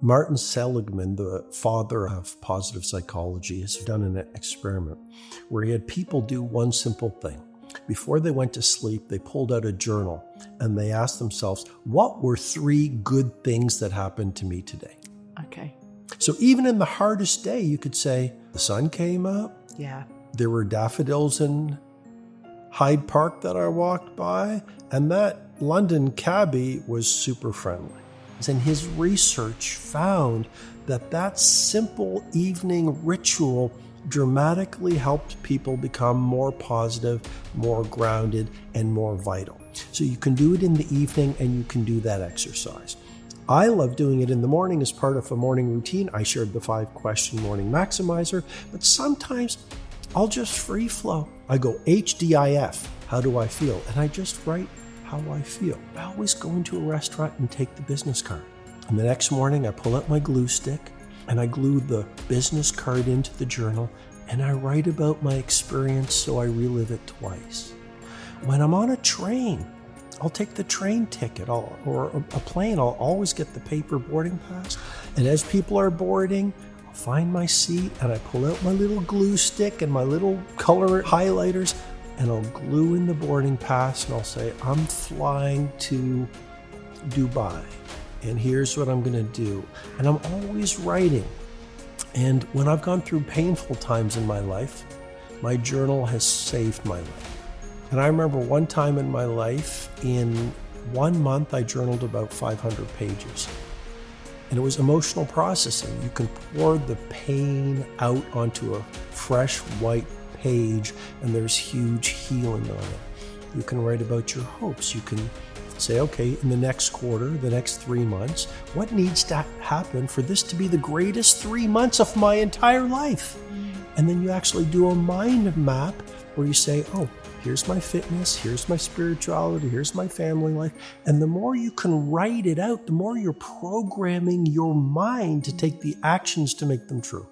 Martin Seligman, the father of positive psychology, has done an experiment where he had people do one simple thing. Before they went to sleep, they pulled out a journal and they asked themselves, what were 3 good things that happened to me today? Okay. So even in the hardest day, you could say, the sun came up. Yeah. There were daffodils in Hyde Park that I walked by, and that London cabbie was super friendly. And his research found that that simple evening ritual dramatically helped people become more positive, more grounded, and more vital. So you can do it in the evening and you can do that exercise. I love doing it in the morning as part of a morning routine. I shared the 5-question morning maximizer, but sometimes I'll just free flow. I go HDIF, how do I feel? And I just write how I feel. I always go into a restaurant and take the business card. And the next morning I pull out my glue stick and I glue the business card into the journal and I write about my experience so I relive it twice. When I'm on a train, I'll take the train ticket or a plane. I'll always get the paper boarding pass. And as people are boarding, I'll find my seat and I pull out my little glue stick and my little color highlighters and I'll glue in the boarding pass and I'll say, I'm flying to Dubai and here's what I'm going to do. And I'm always writing. And when I've gone through painful times in my life, my journal has saved my life. And I remember one time in my life, in 1 month, I journaled about 500 pages. And it was emotional processing. You can pour the pain out onto a fresh white page, and there's huge healing on it. You can write about your hopes. You can say, okay, in the next quarter, the next 3 months, what needs to happen for this to be the greatest 3 months of my entire life? And then you actually do a mind map where you say, oh, here's my fitness, here's my spirituality, here's my family life. And the more you can write it out, the more you're programming your mind to take the actions to make them true.